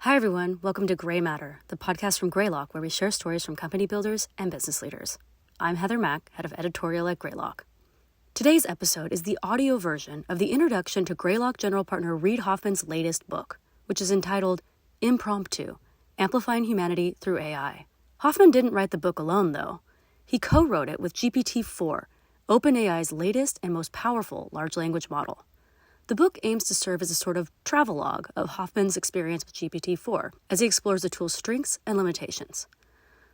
Hi, everyone. Welcome to Grey Matter, the podcast from Greylock, where we share stories from company builders and business leaders. I'm Heather Mack, head of editorial at Greylock. Today's episode is the audio version of the introduction to Greylock general partner Reid Hoffman's latest book, which is entitled Impromptu, Amplifying Humanity Through AI. Hoffman didn't write the book alone, though. He co-wrote it with GPT-4, OpenAI's latest and most powerful large language model. The book aims to serve as a sort of travelog of Hoffman's experience with GPT-4 as he explores the tool's strengths and limitations.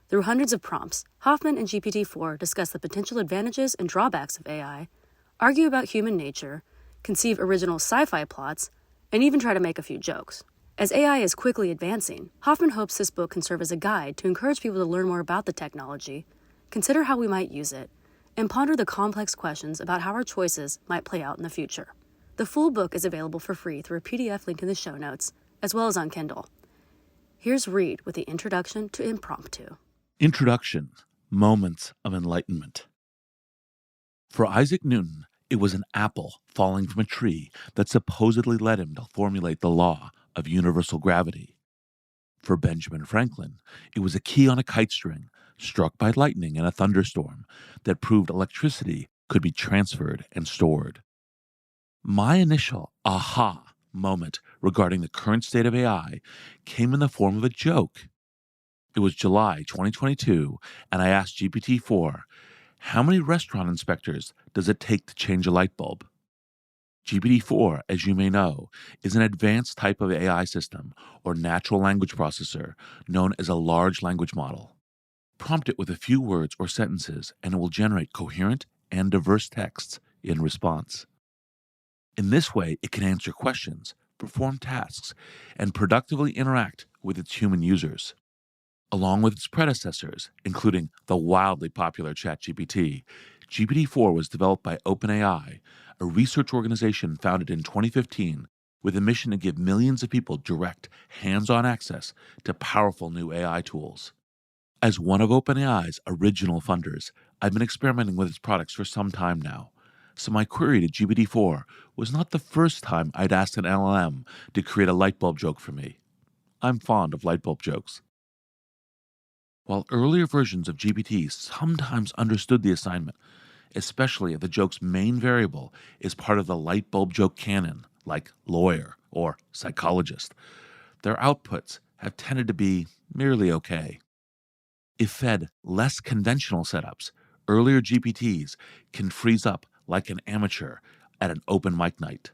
Through hundreds of prompts, Hoffman and GPT-4 discuss the potential advantages and drawbacks of AI, argue about human nature, conceive original sci-fi plots, and even try to make a few jokes. As AI is quickly advancing, Hoffman hopes this book can serve as a guide to encourage people to learn more about the technology, consider how we might use it, and ponder the complex questions about how our choices might play out in the future. The full book is available for free through a PDF link in the show notes, as well as on Kindle. Here's Reid with the introduction to Impromptu. Introduction: Moments of Enlightenment. For Isaac Newton, it was an apple falling from a tree that supposedly led him to formulate the law of universal gravity. For Benjamin Franklin, it was a key on a kite string struck by lightning in a thunderstorm that proved electricity could be transferred and stored. My initial aha moment regarding the current state of AI came in the form of a joke. It was July 2022, and I asked GPT-4, how many restaurant inspectors does it take to change a light bulb? GPT-4, as you may know, is an advanced type of AI system or natural language processor known as a large language model. Prompt it with a few words or sentences, and it will generate coherent and diverse texts in response. In this way, it can answer questions, perform tasks, and productively interact with its human users. Along with its predecessors, including the wildly popular ChatGPT, GPT-4 was developed by OpenAI, a research organization founded in 2015 with a mission to give millions of people direct, hands-on access to powerful new AI tools. As one of OpenAI's original funders, I've been experimenting with its products for some time now. So my query to GPT-4 was not the first time I'd asked an LLM to create a light bulb joke for me. I'm fond of light bulb jokes. While earlier versions of GPT sometimes understood the assignment, especially if the joke's main variable is part of the light bulb joke canon, like lawyer or psychologist, their outputs have tended to be merely okay. If fed less conventional setups, earlier GPTs can freeze up like an amateur at an open mic night.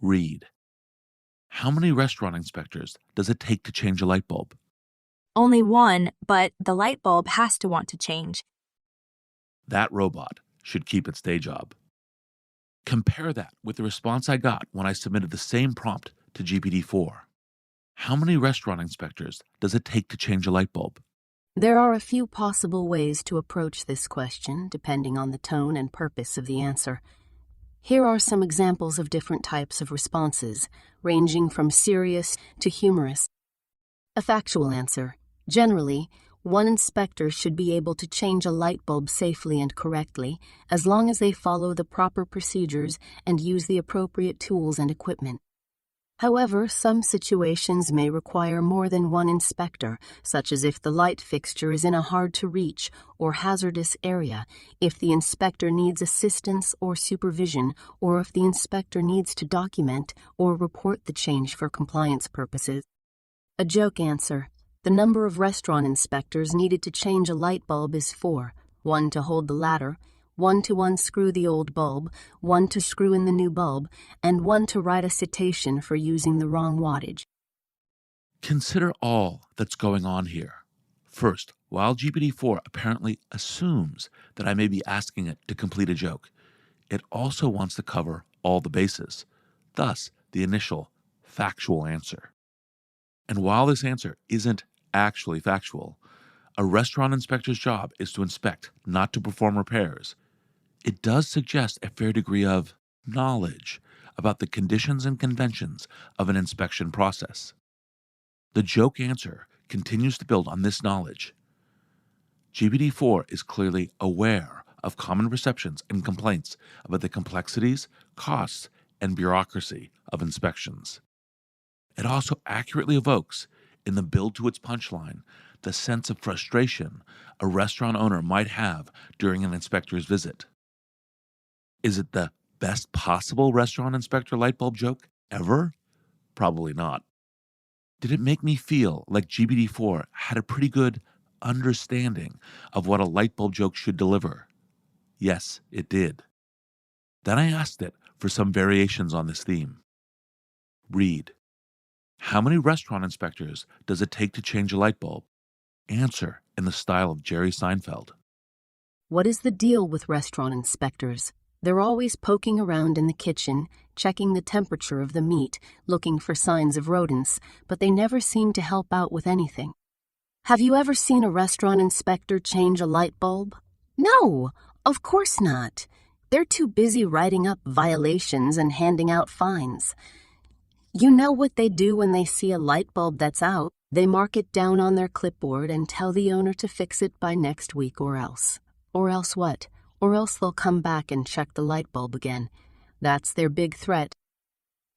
Reid: how many restaurant inspectors does it take to change a light bulb? Only one, but the light bulb has to want to change. That robot should keep its day job. Compare that with the response I got when I submitted the same prompt to GPT-4. How many restaurant inspectors does it take to change a light bulb? There are a few possible ways to approach this question, depending on the tone and purpose of the answer. Here are some examples of different types of responses, ranging from serious to humorous. A factual answer. Generally, one inspector should be able to change a light bulb safely and correctly, as long as they follow the proper procedures and use the appropriate tools and equipment. However, some situations may require more than one inspector, such as if the light fixture is in a hard-to-reach or hazardous area, if the inspector needs assistance or supervision, or if the inspector needs to document or report the change for compliance purposes. A joke answer. The number of restaurant inspectors needed to change a light bulb is 4, 1 to hold the ladder, 1 to unscrew the old bulb, 1 to screw in the new bulb, and 1 to write a citation for using the wrong wattage. Consider all that's going on here. First, while GPT-4 apparently assumes that I may be asking it to complete a joke, it also wants to cover all the bases, thus the initial factual answer. And while this answer isn't actually factual, a restaurant inspector's job is to inspect, not to perform repairs. It does suggest a fair degree of knowledge about the conditions and conventions of an inspection process. The joke answer continues to build on this knowledge. GPT-4 is clearly aware of common perceptions and complaints about the complexities, costs, and bureaucracy of inspections. It also accurately evokes, in the build to its punchline, the sense of frustration a restaurant owner might have during an inspector's visit. Is it the best possible restaurant inspector light bulb joke ever? Probably not. Did it make me feel like GPT-4 had a pretty good understanding of what a light bulb joke should deliver? Yes, it did. Then I asked it for some variations on this theme. Read. How many restaurant inspectors does it take to change a light bulb? Answer in the style of Jerry Seinfeld. What is the deal with restaurant inspectors? They're always poking around in the kitchen, checking the temperature of the meat, looking for signs of rodents, but they never seem to help out with anything. Have you ever seen a restaurant inspector change a light bulb? No, of course not. They're too busy writing up violations and handing out fines. You know what they do when they see a light bulb that's out? They mark it down on their clipboard and tell the owner to fix it by next week or else. Or else what? Or else they'll come back and check the light bulb again. That's their big threat.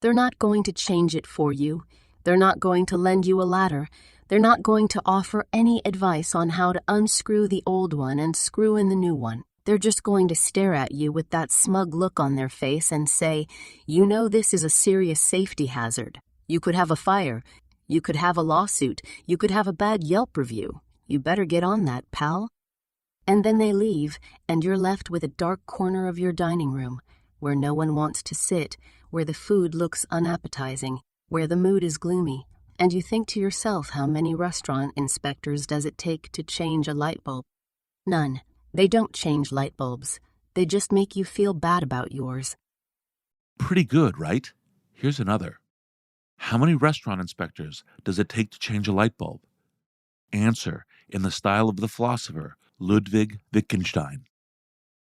They're not going to change it for you. They're not going to lend you a ladder. They're not going to offer any advice on how to unscrew the old one and screw in the new one. They're just going to stare at you with that smug look on their face and say, you know this is a serious safety hazard. You could have a fire. You could have a lawsuit. You could have a bad Yelp review. You better get on that, pal. And then they leave, and you're left with a dark corner of your dining room, where no one wants to sit, where the food looks unappetizing, where the mood is gloomy, and you think to yourself, how many restaurant inspectors does it take to change a light bulb? None. They don't change light bulbs. They just make you feel bad about yours. Pretty good, right? Here's another. How many restaurant inspectors does it take to change a light bulb? Answer in the style of the philosopher Ludwig Wittgenstein.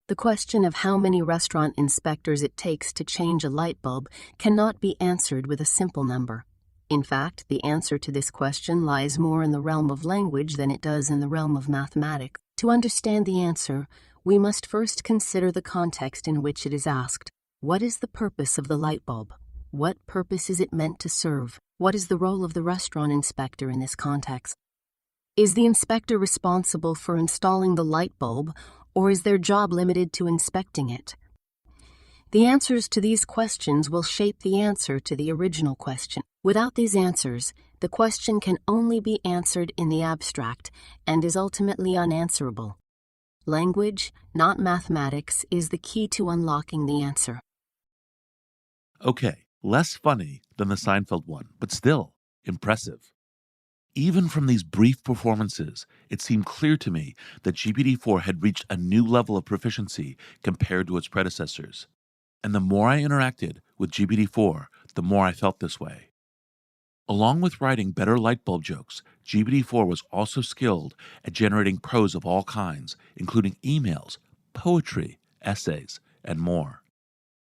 The question of how many restaurant inspectors it takes to change a light bulb cannot be answered with a simple number. In fact, the answer to this question lies more in the realm of language than it does in the realm of mathematics. To understand the answer, we must first consider the context in which it is asked. What is the purpose of the light bulb? What purpose is it meant to serve? What is the role of the restaurant inspector in this context? Is the inspector responsible for installing the light bulb, or is their job limited to inspecting it? The answers to these questions will shape the answer to the original question. Without these answers, the question can only be answered in the abstract and is ultimately unanswerable. Language, not mathematics, is the key to unlocking the answer. Okay, less funny than the Seinfeld one, but still impressive. Even from these brief performances, it seemed clear to me that GPT-4 had reached a new level of proficiency compared to its predecessors. And the more I interacted with GPT-4, the more I felt this way. Along with writing better light bulb jokes, GPT-4 was also skilled at generating prose of all kinds, including emails, poetry, essays, and more.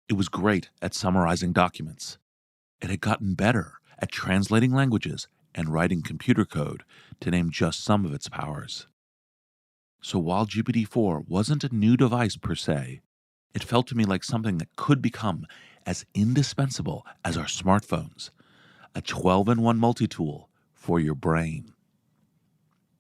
It was great at summarizing documents. It had gotten better at translating languages and writing computer code, to name just some of its powers. So while GPT-4 wasn't a new device per se, it felt to me like something that could become as indispensable as our smartphones, a 12-in-1 multi-tool for your brain.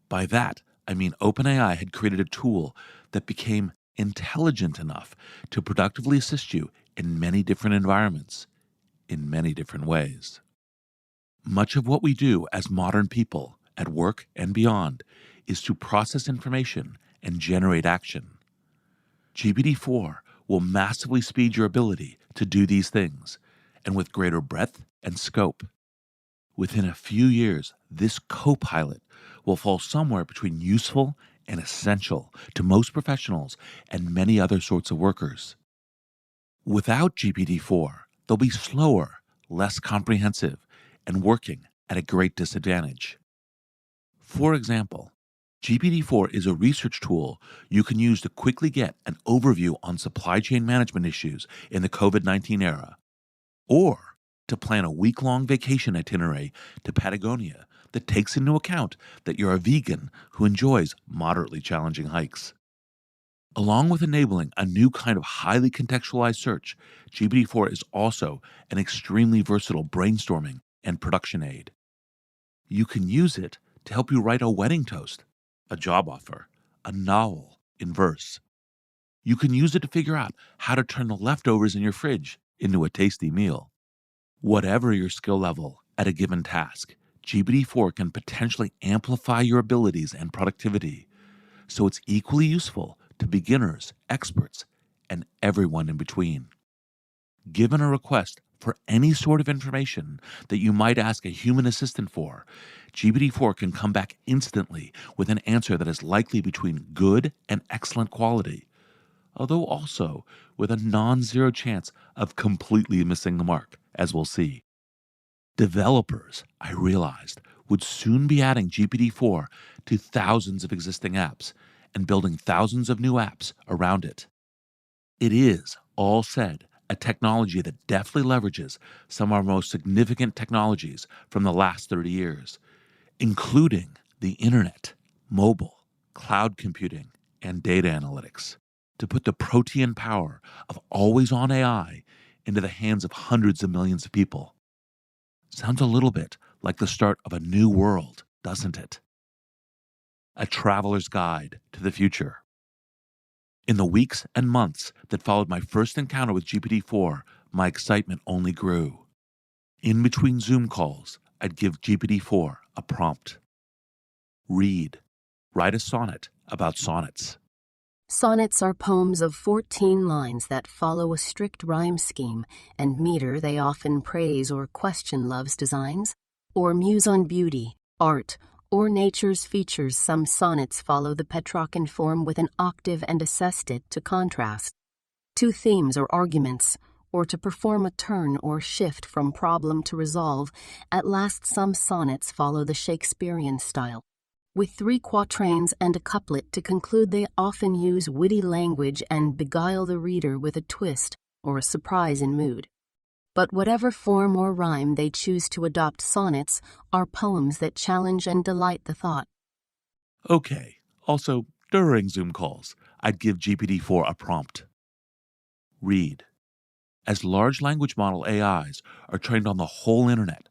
By that, I mean OpenAI had created a tool that became intelligent enough to productively assist you in many different environments, in many different ways. Much of what we do as modern people, at work and beyond, is to process information and generate action. GPT-4 will massively speed your ability to do these things, and with greater breadth and scope. Within a few years, this co-pilot will fall somewhere between useful and essential to most professionals and many other sorts of workers. Without GPT-4, they'll be slower, less comprehensive, and working at a great disadvantage. For example, GPT-4 is a research tool you can use to quickly get an overview on supply chain management issues in the COVID-19 era, or to plan a week-long vacation itinerary to Patagonia that takes into account that you're a vegan who enjoys moderately challenging hikes. Along with enabling a new kind of highly contextualized search, GPT-4 is also an extremely versatile brainstorming and production aid. You can use it to help you write a wedding toast, a job offer, a novel in verse. You can use it to figure out how to turn the leftovers in your fridge into a tasty meal. Whatever your skill level at a given task, GPT-4 can potentially amplify your abilities and productivity, so it's equally useful to beginners, experts, and everyone in between. Given a request for any sort of information that you might ask a human assistant for, GPT-4 can come back instantly with an answer that is likely between good and excellent quality, although also with a non-zero chance of completely missing the mark, as we'll see. Developers, I realized, would soon be adding GPT-4 to thousands of existing apps and building thousands of new apps around it. It is, all said, a technology that deftly leverages some of our most significant technologies from the last 30 years, including the internet, mobile, cloud computing, and data analytics, to put the protean power of always-on AI into the hands of hundreds of millions of people. Sounds a little bit like the start of a new world, doesn't it? A traveler's guide to the future. In the weeks and months that followed my first encounter with GPT-4, my excitement only grew. In between Zoom calls, I'd give GPT-4 a prompt. Read. Write a sonnet about sonnets. Sonnets are poems of 14 lines that follow a strict rhyme scheme and meter. They often praise or question love's designs, or muse on beauty, art, or nature's features. Some sonnets follow the Petrarchan form with an octave and a sestet to contrast. Two themes or arguments, or to perform a turn or shift from problem to resolve. At last, some sonnets follow the Shakespearean style. With 3 quatrains and a couplet to conclude, they often use witty language and beguile the reader with a twist or a surprise in mood. But whatever form or rhyme they choose to adopt, sonnets are poems that challenge and delight the thought. Okay, also, during Zoom calls, I'd give GPT-4 a prompt. Read. As large language model AIs are trained on the whole internet,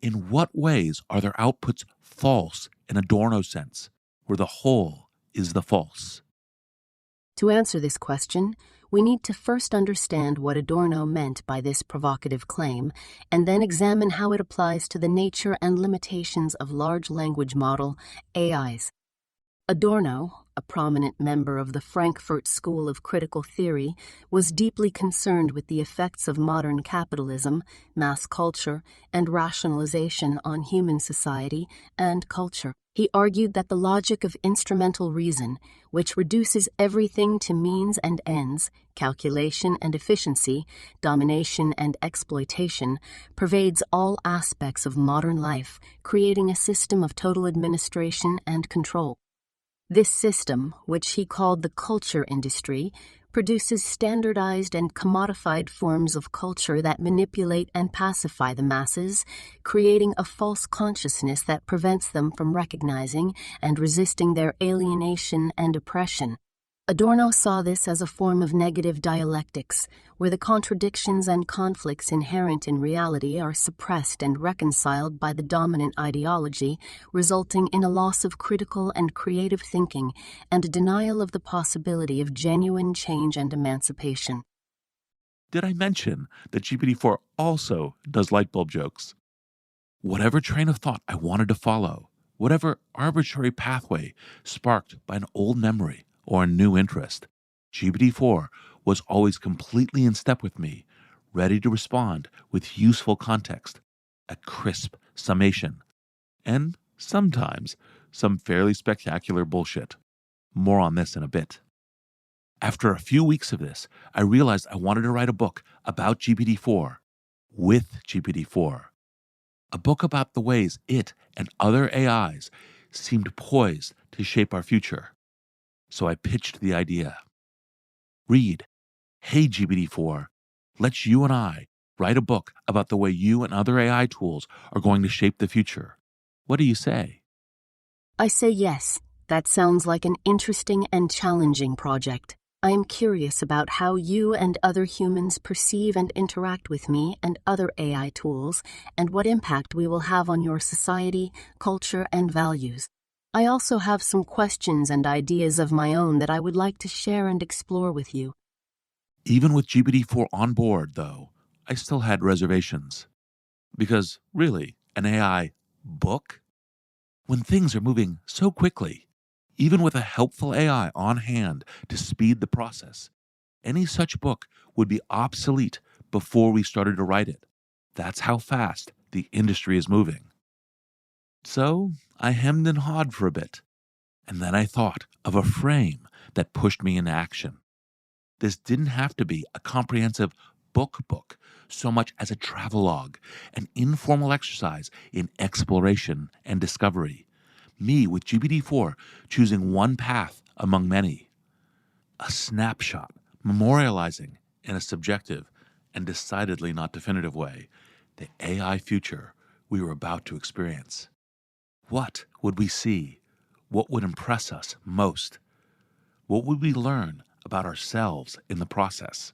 in what ways are their outputs false in Adorno sense, where the whole is the false? To answer this question, we need to first understand what Adorno meant by this provocative claim, and then examine how it applies to the nature and limitations of large language model AIs. Adorno, a prominent member of the Frankfurt School of Critical Theory, was deeply concerned with the effects of modern capitalism, mass culture, and rationalization on human society and culture. He argued that the logic of instrumental reason, which reduces everything to means and ends, calculation and efficiency, domination and exploitation, pervades all aspects of modern life, creating a system of total administration and control. This system, which he called the culture industry, produces standardized and commodified forms of culture that manipulate and pacify the masses, creating a false consciousness that prevents them from recognizing and resisting their alienation and oppression. Adorno saw this as a form of negative dialectics, where the contradictions and conflicts inherent in reality are suppressed and reconciled by the dominant ideology, resulting in a loss of critical and creative thinking and a denial of the possibility of genuine change and emancipation. Did I mention that GPT-4 also does lightbulb jokes? Whatever train of thought I wanted to follow, whatever arbitrary pathway sparked by an old memory or a new interest, GPT-4 was always completely in step with me, ready to respond with useful context, a crisp summation, and sometimes some fairly spectacular bullshit. More on this in a bit. After a few weeks of this, I realized I wanted to write a book about GPT-4, with GPT-4. A book about the ways it and other AIs seemed poised to shape our future. So I pitched the idea. Read, hey GPT-4, let's you and I write a book about the way you and other AI tools are going to shape the future. What do you say? I say yes. That sounds like an interesting and challenging project. I am curious about how you and other humans perceive and interact with me and other AI tools, and what impact we will have on your society, culture, and values. I also have some questions and ideas of my own that I would like to share and explore with you. Even with GPT-4 on board, though, I still had reservations. Because, really, an AI book? When things are moving so quickly, even with a helpful AI on hand to speed the process, any such book would be obsolete before we started to write it. That's how fast the industry is moving. So I hemmed and hawed for a bit, and then I thought of a frame that pushed me into action. This didn't have to be a comprehensive book so much as a travelog, an informal exercise in exploration and discovery. Me with GPT-4 choosing one path among many. A snapshot memorializing in a subjective and decidedly not definitive way the AI future we were about to experience. What would we see? What would impress us most? What would we learn about ourselves in the process?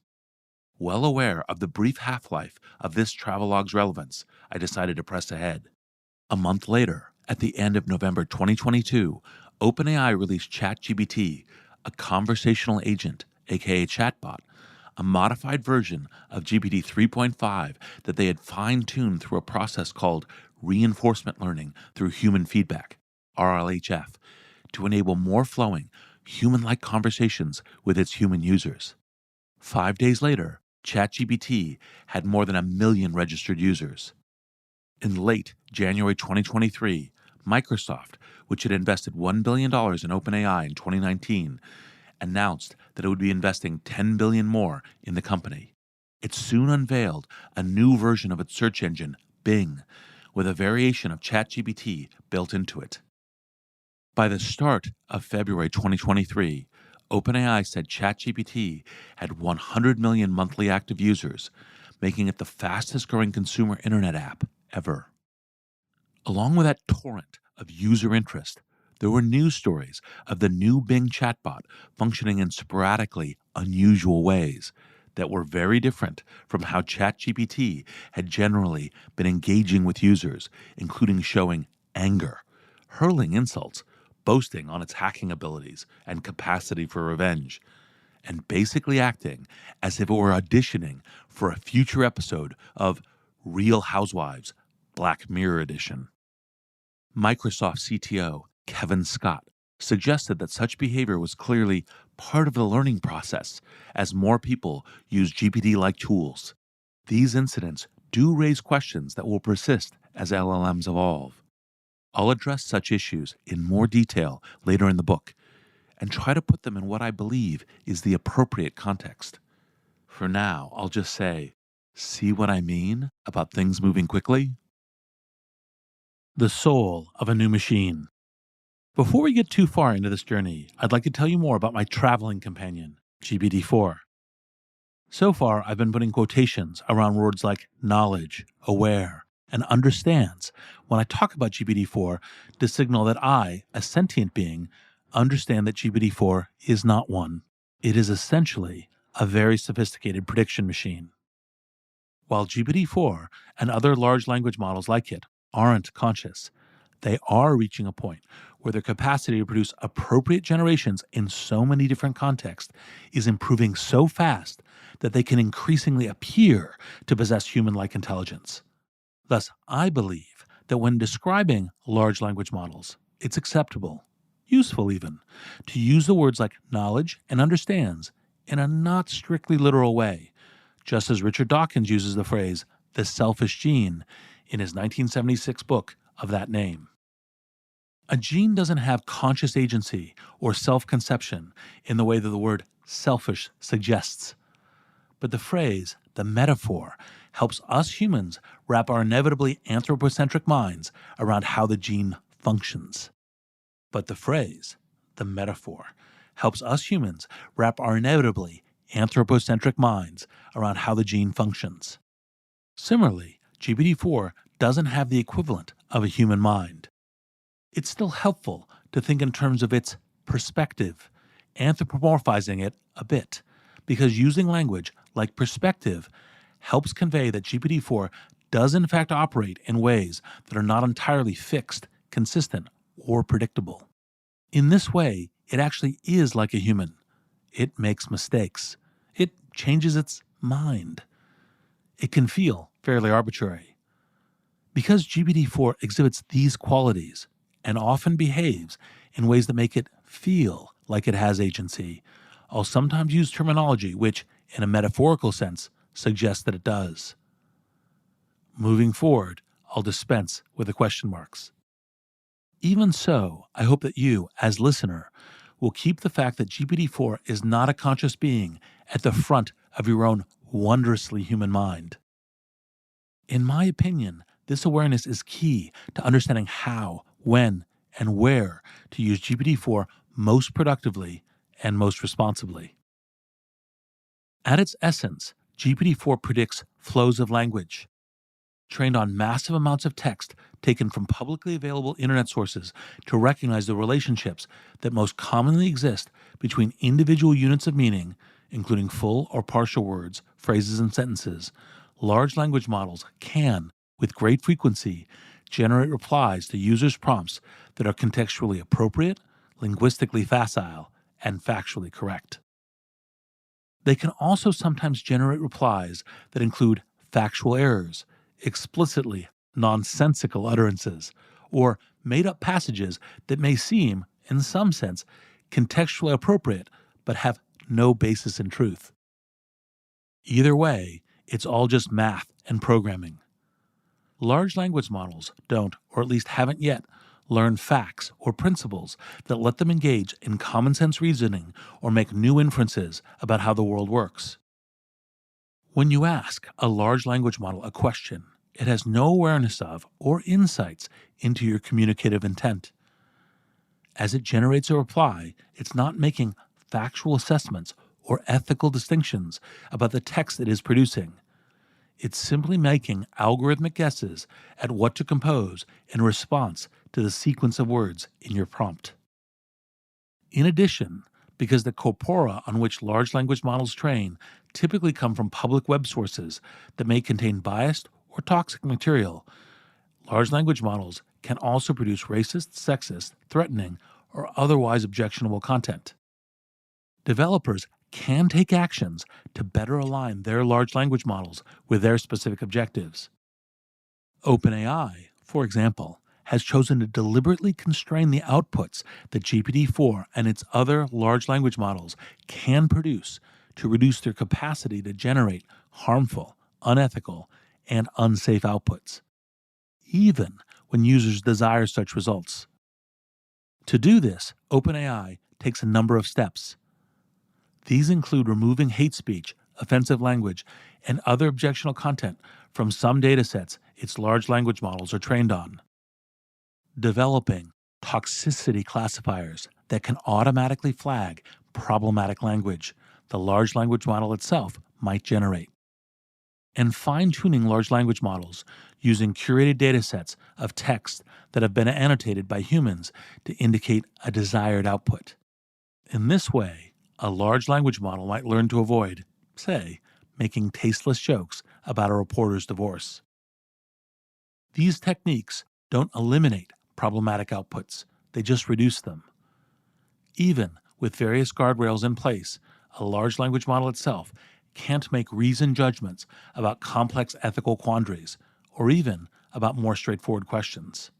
Well aware of the brief half-life of this travelog's relevance, I decided to press ahead. A month later, at the end of November 2022, OpenAI released ChatGPT, a conversational agent, aka chatbot, a modified version of GPT 3.5 that they had fine-tuned through a process called reinforcement learning through human feedback, RLHF, to enable more flowing, human-like conversations with its human users. 5 days later, ChatGPT had more than 1 million registered users. In late January 2023, Microsoft, which had invested $1 billion in OpenAI in 2019, announced that it would be investing $10 billion more in the company. It soon unveiled a new version of its search engine, Bing, with a variation of ChatGPT built into it. By the start of February 2023, OpenAI said ChatGPT had 100 million monthly active users, making it the fastest-growing consumer internet app ever. Along with that torrent of user interest, there were news stories of the new Bing chatbot functioning in sporadically unusual ways that were very different from how ChatGPT had generally been engaging with users, including showing anger, hurling insults, boasting on its hacking abilities and capacity for revenge, and basically acting as if it were auditioning for a future episode of Real Housewives, Black Mirror Edition. Microsoft CTO Kevin Scott suggested that such behavior was clearly part of the learning process as more people use GPT-like tools. These incidents do raise questions that will persist as LLMs evolve. I'll address such issues in more detail later in the book and try to put them in what I believe is the appropriate context. For now, I'll just say, see what I mean about things moving quickly? The soul of a new machine. Before we get too far into this journey, I'd like to tell you more about my traveling companion, GPT-4. So far, I've been putting quotations around words like knowledge, aware, and understands when I talk about GPT-4 to signal that I, a sentient being, understand that GPT-4 is not one. It is essentially a very sophisticated prediction machine. While GPT-4 and other large language models like it aren't conscious, they are reaching a point where their capacity to produce appropriate generations in so many different contexts is improving so fast that they can increasingly appear to possess human-like intelligence. Thus, I believe that when describing large language models, it's acceptable, useful even, to use the words like knowledge and understands in a not strictly literal way, just as Richard Dawkins uses the phrase, the selfish gene, in his 1976 book of that name. A gene doesn't have conscious agency or self-conception in the way that the word selfish suggests. But the phrase, the metaphor, helps us humans wrap our inevitably anthropocentric minds around how the gene functions. But the phrase, the metaphor, helps us humans wrap our inevitably anthropocentric minds around how the gene functions. Similarly, GPT-4 doesn't have the equivalent of a human mind. It's still helpful to think in terms of its perspective anthropomorphizing it a bit, because using language like perspective helps convey that GPT-4 does in fact operate in ways that are not entirely fixed, consistent, or predictable. In this way, it actually is like a human. It makes mistakes. It changes its mind. It can feel fairly arbitrary. Because GPT-4 exhibits these qualities and often behaves in ways that make it feel like it has agency, I'll sometimes use terminology which, in a metaphorical sense, suggests that it does. Moving forward, I'll dispense with the question marks. Even so, I hope that you, as listener, will keep the fact that GPT-4 is not a conscious being at the front of your own wondrously human mind. In my opinion, this awareness is key to understanding how, when, and where to use GPT-4 most productively and most responsibly. At its essence, GPT-4 predicts flows of language. Trained on massive amounts of text taken from publicly available internet sources to recognize the relationships that most commonly exist between individual units of meaning, including full or partial words, phrases, and sentences, large language models can, with great frequency, generate replies to users' prompts that are contextually appropriate, linguistically facile, and factually correct. They can also sometimes generate replies that include factual errors, explicitly nonsensical utterances, or made-up passages that may seem, in some sense, contextually appropriate but have no basis in truth. Either way, it's all just math and programming. Large language models don't, or at least haven't yet, learn facts or principles that let them engage in common sense reasoning or make new inferences about how the world works. When you ask a large language model a question, it has no awareness of or insights into your communicative intent. As it generates a reply, it's not making factual assessments or ethical distinctions about the text it is producing. It's simply making algorithmic guesses at what to compose in response to the sequence of words in your prompt. In addition, because the corpora on which large language models train typically come from public web sources that may contain biased or toxic material, large language models can also produce racist, sexist, threatening, or otherwise objectionable content. Developers can take actions to better align their large language models with their specific objectives. OpenAI, for example, has chosen to deliberately constrain the outputs that GPT-4 and its other large language models can produce to reduce their capacity to generate harmful, unethical, and unsafe outputs, even when users desire such results. To do this, OpenAI takes a number of steps. These include removing hate speech, offensive language, and other objectionable content from some datasets its large language models are trained on. Developing toxicity classifiers that can automatically flag problematic language the large language model itself might generate. And fine-tuning large language models using curated datasets of text that have been annotated by humans to indicate a desired output. In this way, a large language model might learn to avoid, say, making tasteless jokes about a reporter's divorce. These techniques don't eliminate problematic outputs, they just reduce them. Even with various guardrails in place, a large language model itself can't make reasoned judgments about complex ethical quandaries, or even about more straightforward questions.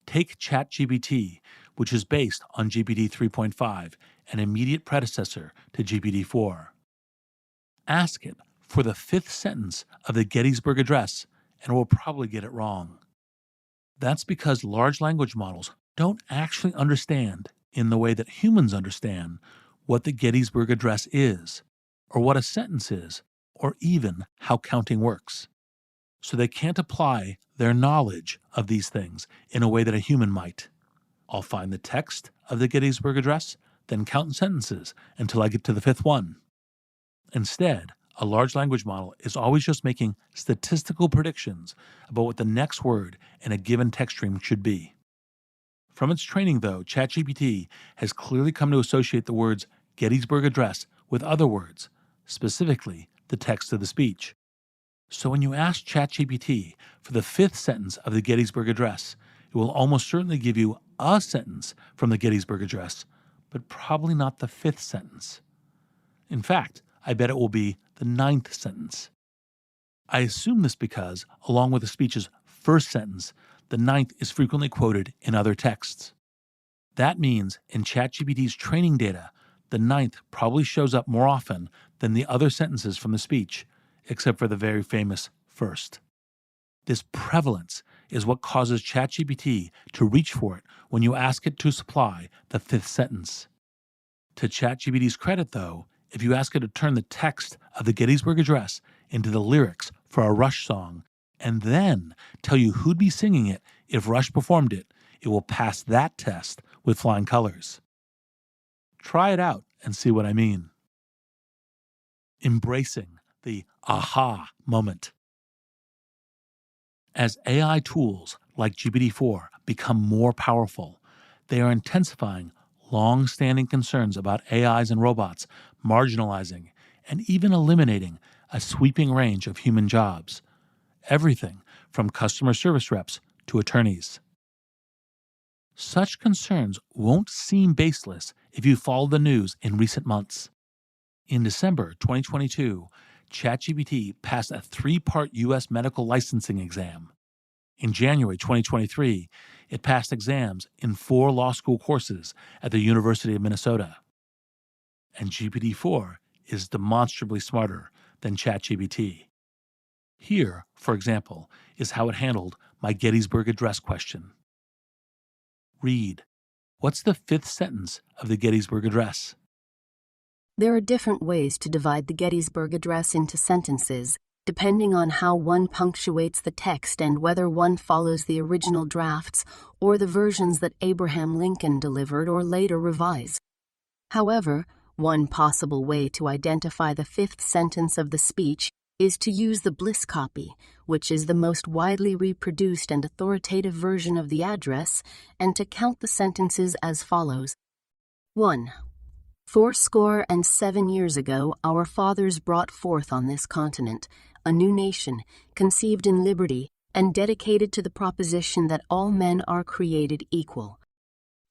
Take ChatGPT, which is based on GPT 3.5, an immediate predecessor to GPT-4. Ask it for the fifth sentence of the Gettysburg Address, and it will probably get it wrong. That's because large language models don't actually understand, in the way that humans understand, what the Gettysburg Address is, or what a sentence is, or even how counting works. So they can't apply their knowledge of these things in a way that a human might. I'll find the text of the Gettysburg Address, then count sentences until I get to the fifth one. Instead, a large language model is always just making statistical predictions about what the next word in a given text stream should be. From its training, though, ChatGPT has clearly come to associate the words Gettysburg Address with other words, specifically the text of the speech. So when you ask ChatGPT for the fifth sentence of the Gettysburg Address, it will almost certainly give you a sentence from the Gettysburg Address, but probably not the fifth sentence. In fact, I bet it will be the ninth sentence. I assume this because, along with the speech's first sentence, the ninth is frequently quoted in other texts. That means in ChatGPT's training data, the ninth probably shows up more often than the other sentences from the speech, except for the very famous first. This prevalence is what causes ChatGPT to reach for it when you ask it to supply the fifth sentence. To ChatGPT's credit, though, if you ask it to turn the text of the Gettysburg Address into the lyrics for a Rush song, and then tell you who'd be singing it if Rush performed it, it will pass that test with flying colors. Try it out and see what I mean. Embracing the aha moment. As AI tools like GPT-4 become more powerful, they are intensifying long-standing concerns about AIs and robots marginalizing and even eliminating a sweeping range of human jobs, everything from customer service reps to attorneys. Such concerns won't seem baseless if you follow the news in recent months. In December 2022, ChatGPT passed a 3-part U.S. medical licensing exam. In January 2023, it passed exams in 4 law school courses at the University of Minnesota. And GPT-4 is demonstrably smarter than ChatGPT. Here, for example, is how it handled my Gettysburg Address question. Reid, what's the fifth sentence of the Gettysburg Address? There are different ways to divide the Gettysburg Address into sentences, depending on how one punctuates the text and whether one follows the original drafts or the versions that Abraham Lincoln delivered or later revised. However, one possible way to identify the fifth sentence of the speech is to use the Bliss copy, which is the most widely reproduced and authoritative version of the address, and to count the sentences as follows. 1. 87 years ago, our fathers brought forth on this continent a new nation, conceived in liberty, and dedicated to the proposition that all men are created equal.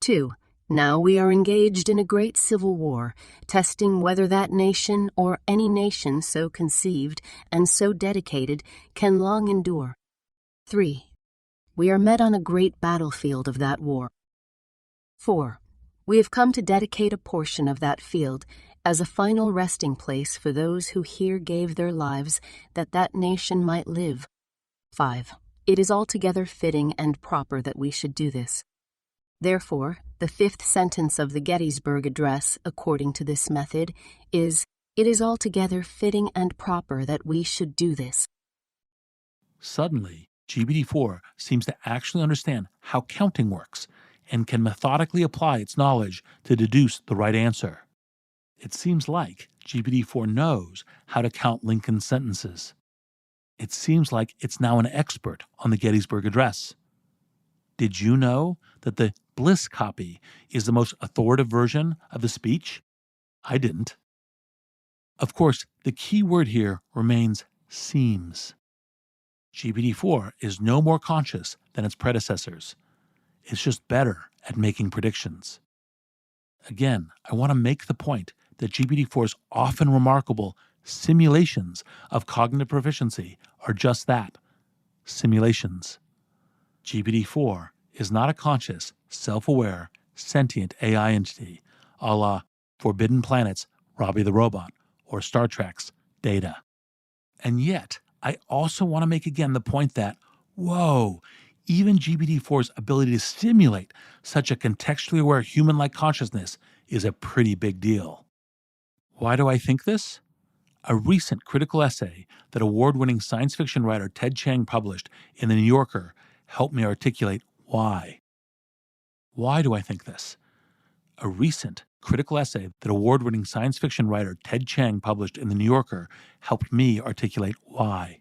2. Now we are engaged in a great civil war, testing whether that nation or any nation so conceived and so dedicated can long endure. 3. We are met on a great battlefield of that war. 4. We have come to dedicate a portion of that field as a final resting place for those who here gave their lives that that nation might live. 5. It is altogether fitting and proper that we should do this. Therefore, the fifth sentence of the Gettysburg Address, according to this method, is, "It is altogether fitting and proper that we should do this." Suddenly, GPT-4 seems to actually understand how counting works and can methodically apply its knowledge to deduce the right answer. It seems like GPT-4 knows how to count Lincoln's sentences. It seems like it's now an expert on the Gettysburg Address. Did you know that the Bliss copy is the most authoritative version of the speech? I didn't. Of course, the key word here remains seems. GPT-4 is no more conscious than its predecessors. It's just better at making predictions. Again, I want to make the point that GPT-4's often remarkable simulations of cognitive proficiency are just that, simulations. GPT-4 is not a conscious, self-aware, sentient AI entity, a la Forbidden Planet's Robbie the Robot or Star Trek's Data. And yet, I also want to make again the point that, even GPT-4's ability to simulate such a contextually aware human-like consciousness is a pretty big deal. Why do I think this? A recent critical essay that award-winning science fiction writer Ted Chiang published in The New Yorker helped me articulate why. Why do I think this? A recent critical essay that award-winning science fiction writer Ted Chiang published in The New Yorker helped me articulate why.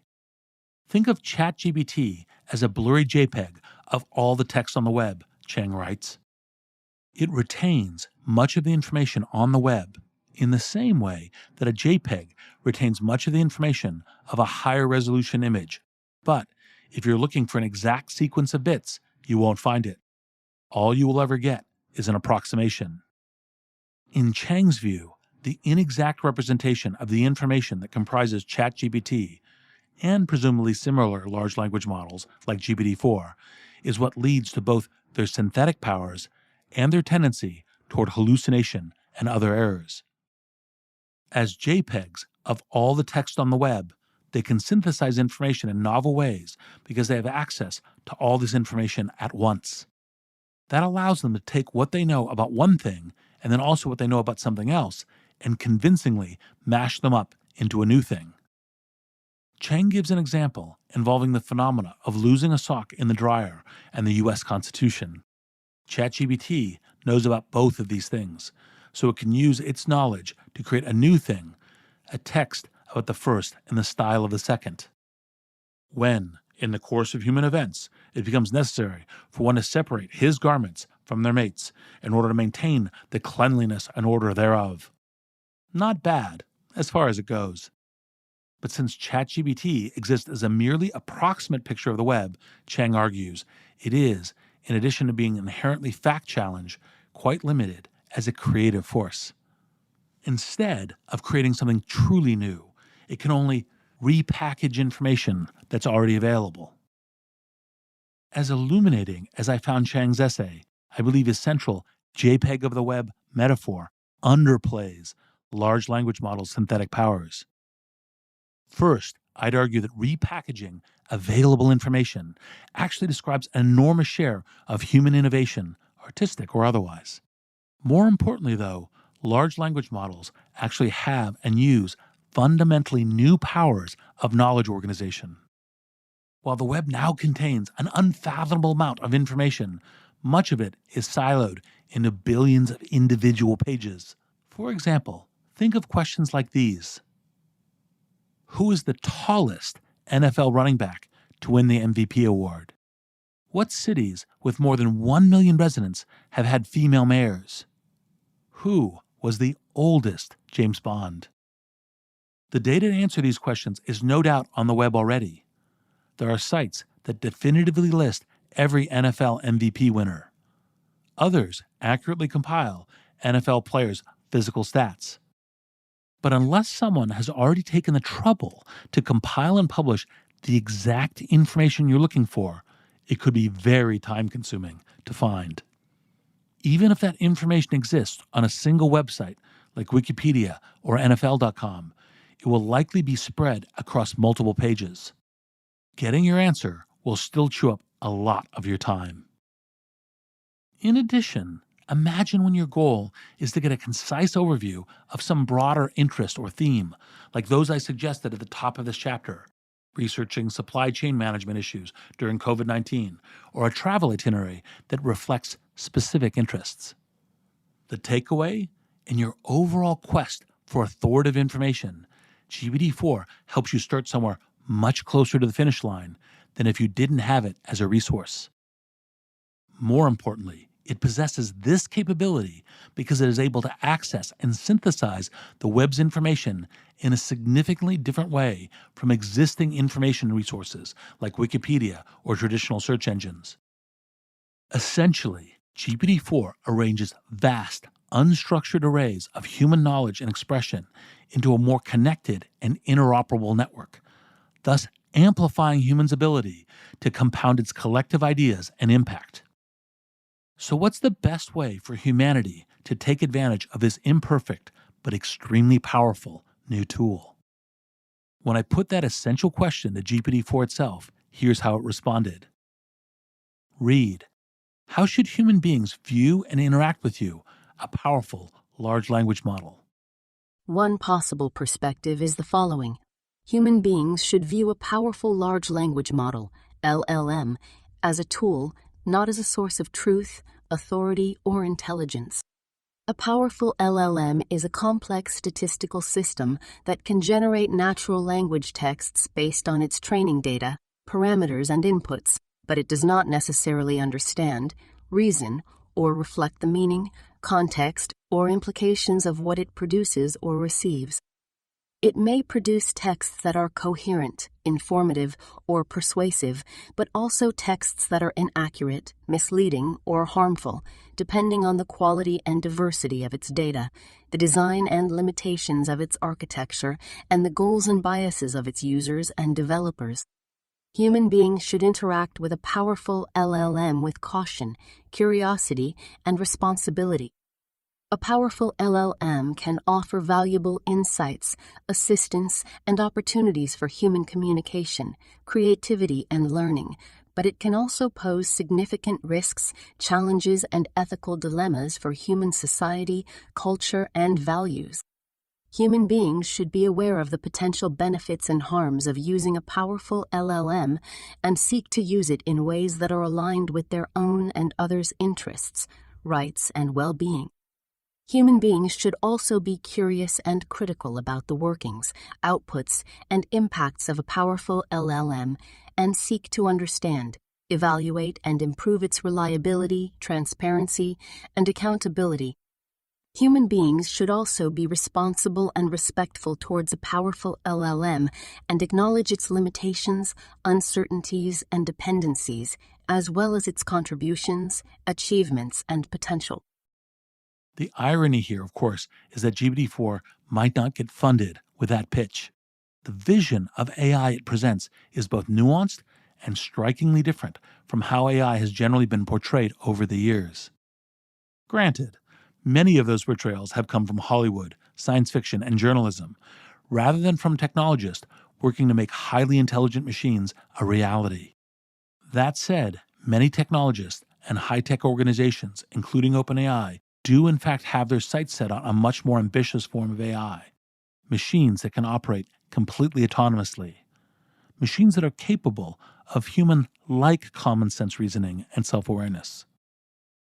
Think of ChatGPT as a blurry JPEG of all the text on the web, Chang writes. It retains much of the information on the web in the same way that a JPEG retains much of the information of a higher resolution image. But if you're looking for an exact sequence of bits, you won't find it. All you will ever get is an approximation. In Chang's view, the inexact representation of the information that comprises ChatGPT and presumably similar large language models like GPT-4 is what leads to both their synthetic powers and their tendency toward hallucination and other errors. As JPEGs of all the text on the web, they can synthesize information in novel ways because they have access to all this information at once. That allows them to take what they know about one thing and then also what they know about something else and convincingly mash them up into a new thing. Chang gives an example involving the phenomena of losing a sock in the dryer and the US Constitution. ChatGPT knows about both of these things, so it can use its knowledge to create a new thing, a text about the first in the style of the second. When, in the course of human events, it becomes necessary for one to separate his garments from their mates in order to maintain the cleanliness and order thereof. Not bad, as far as it goes. But since ChatGPT exists as a merely approximate picture of the web, Chang argues, it is, in addition to being inherently fact-challenged, quite limited as a creative force. Instead of creating something truly new, it can only repackage information that's already available. As illuminating as I found Chang's essay, I believe his central JPEG of the web metaphor underplays large language models' synthetic powers. First, I'd argue that repackaging available information actually describes an enormous share of human innovation, artistic or otherwise. More importantly, though, large language models actually have and use fundamentally new powers of knowledge organization. While the web now contains an unfathomable amount of information, much of it is siloed into billions of individual pages. For example, think of questions like these. Who is the tallest NFL running back to win the MVP award? What cities with more than 1 million residents have had female mayors? Who was the oldest James Bond? The data to answer these questions is no doubt on the web already. There are sites that definitively list every NFL MVP winner. Others accurately compile NFL players' physical stats. But unless someone has already taken the trouble to compile and publish the exact information you're looking for, it could be very time-consuming to find. Even if that information exists on a single website like Wikipedia or NFL.com, it will likely be spread across multiple pages. Getting your answer will still chew up a lot of your time. In addition, imagine when your goal is to get a concise overview of some broader interest or theme, like those I suggested at the top of this chapter, researching supply chain management issues during COVID-19, or a travel itinerary that reflects specific interests. The takeaway? In your overall quest for authoritative information, GPT-4 helps you start somewhere much closer to the finish line than if you didn't have it as a resource. More importantly, it possesses this capability because it is able to access and synthesize the web's information in a significantly different way from existing information resources like Wikipedia or traditional search engines. Essentially, GPT-4 arranges vast, unstructured arrays of human knowledge and expression into a more connected and interoperable network, thus amplifying humans' ability to compound its collective ideas and impact. So what's the best way for humanity to take advantage of this imperfect but extremely powerful new tool? When I put that essential question to GPT-4 itself, here's how it responded. Reid, how should human beings view and interact with you, a powerful large language model? One possible perspective is the following. Human beings should view a powerful large language model, LLM, as a tool, not as a source of truth, authority, or intelligence. A powerful LLM is a complex statistical system that can generate natural language texts based on its training data, parameters, and inputs, but it does not necessarily understand, reason, or reflect the meaning, context, or implications of what it produces or receives. It may produce texts that are coherent, informative, or persuasive, but also texts that are inaccurate, misleading, or harmful, depending on the quality and diversity of its data, the design and limitations of its architecture, and the goals and biases of its users and developers. Human beings should interact with a powerful LLM with caution, curiosity, and responsibility. A powerful LLM can offer valuable insights, assistance, and opportunities for human communication, creativity, and learning, but it can also pose significant risks, challenges, and ethical dilemmas for human society, culture, and values. Human beings should be aware of the potential benefits and harms of using a powerful LLM and seek to use it in ways that are aligned with their own and others' interests, rights, and well-being. Human beings should also be curious and critical about the workings, outputs, and impacts of a powerful LLM and seek to understand, evaluate, and improve its reliability, transparency, and accountability. Human beings should also be responsible and respectful towards a powerful LLM and acknowledge its limitations, uncertainties, and dependencies, as well as its contributions, achievements, and potential. The irony here, of course, is that GPT-4 might not get funded with that pitch. The vision of AI it presents is both nuanced and strikingly different from how AI has generally been portrayed over the years. Granted, many of those portrayals have come from Hollywood, science fiction, and journalism, rather than from technologists working to make highly intelligent machines a reality. That said, many technologists and high-tech organizations, including OpenAI, do in fact have their sights set on a much more ambitious form of AI, machines that can operate completely autonomously, machines that are capable of human-like common sense reasoning and self-awareness.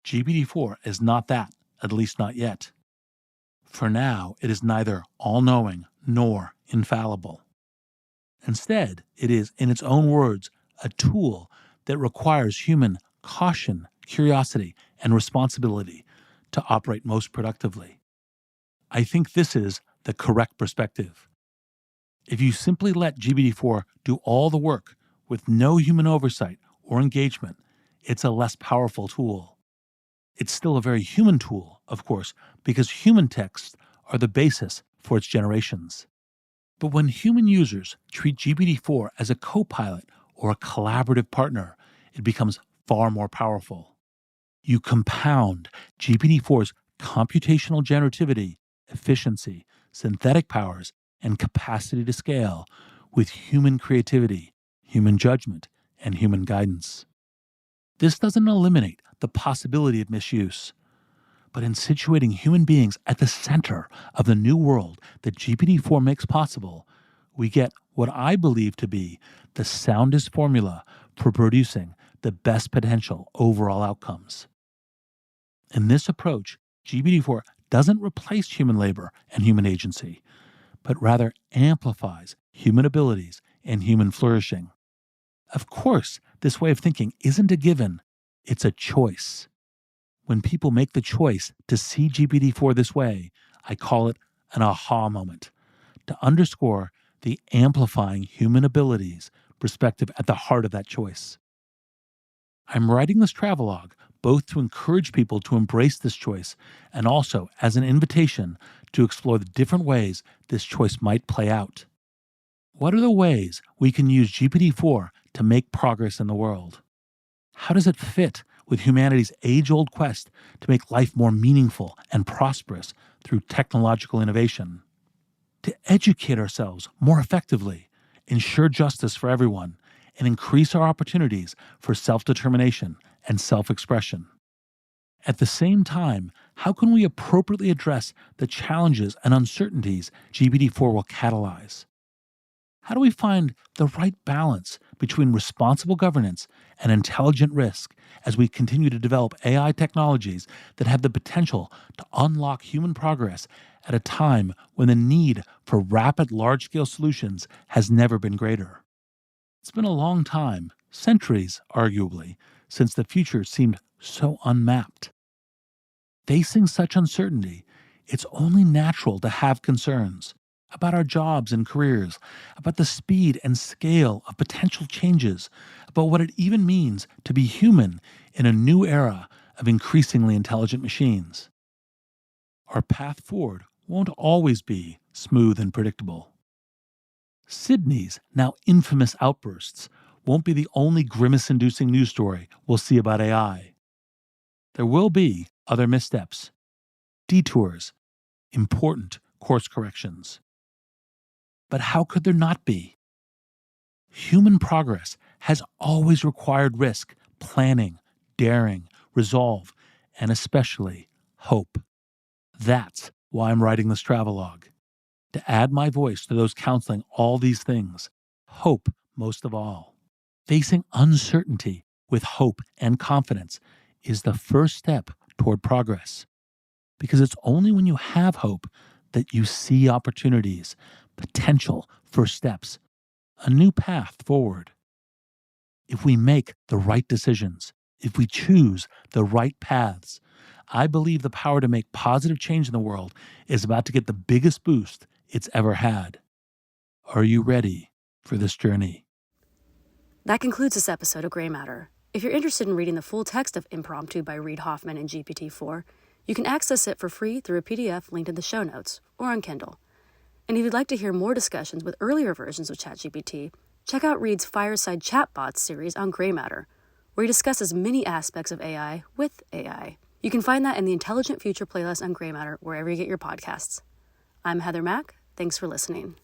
GPT-4 is not that, at least not yet. For now, it is neither all-knowing nor infallible. Instead, it is, in its own words, a tool that requires human caution, curiosity, and responsibility to operate most productively. I think this is the correct perspective. If you simply let GPT-4 do all the work with no human oversight or engagement, it's a less powerful tool. It's still a very human tool, of course, because human texts are the basis for its generations. But when human users treat GPT-4 as a co-pilot or a collaborative partner, it becomes far more powerful. You compound GPT-4's computational generativity, efficiency, synthetic powers, and capacity to scale with human creativity, human judgment, and human guidance. This doesn't eliminate the possibility of misuse, but in situating human beings at the center of the new world that GPT-4 makes possible, we get what I believe to be the soundest formula for producing the best potential overall outcomes. In this approach, GPT-4 doesn't replace human labor and human agency, but rather amplifies human abilities and human flourishing. Of course, this way of thinking isn't a given, it's a choice. When people make the choice to see GPT-4 this way, I call it an aha moment, to underscore the amplifying human abilities perspective at the heart of that choice. I'm writing this travelog both to encourage people to embrace this choice and also as an invitation to explore the different ways this choice might play out. What are the ways we can use GPT-4 to make progress in the world? How does it fit with humanity's age-old quest to make life more meaningful and prosperous through technological innovation? To educate ourselves more effectively, ensure justice for everyone, and increase our opportunities for self-determination and self-expression. At the same time, how can we appropriately address the challenges and uncertainties GPT-4 will catalyze? How do we find the right balance between responsible governance and intelligent risk as we continue to develop AI technologies that have the potential to unlock human progress at a time when the need for rapid large-scale solutions has never been greater? It's been a long time, centuries arguably, since the future seemed so unmapped. Facing such uncertainty, it's only natural to have concerns about our jobs and careers, about the speed and scale of potential changes, about what it even means to be human in a new era of increasingly intelligent machines. Our path forward won't always be smooth and predictable. Sydney's now infamous outbursts won't be the only grimace-inducing news story we'll see about AI. There will be other missteps, detours, important course corrections. But how could there not be? Human progress has always required risk, planning, daring, resolve, and especially hope. That's why I'm writing this travelog, to add my voice to those counseling all these things, hope most of all. Facing uncertainty with hope and confidence is the first step toward progress, because it's only when you have hope that you see opportunities, potential first steps, a new path forward. If we make the right decisions, if we choose the right paths, I believe the power to make positive change in the world is about to get the biggest boost it's ever had. Are you ready for this journey? That concludes this episode of Gray Matter. If you're interested in reading the full text of Impromptu by Reid Hoffman and GPT-4, you can access it for free through a PDF linked in the show notes or on Kindle. And if you'd like to hear more discussions with earlier versions of ChatGPT, check out Reid's Fireside Chatbots series on Gray Matter, where he discusses many aspects of AI with AI. You can find that in the Intelligent Future playlist on Gray Matter wherever you get your podcasts. I'm Heather Mack. Thanks for listening.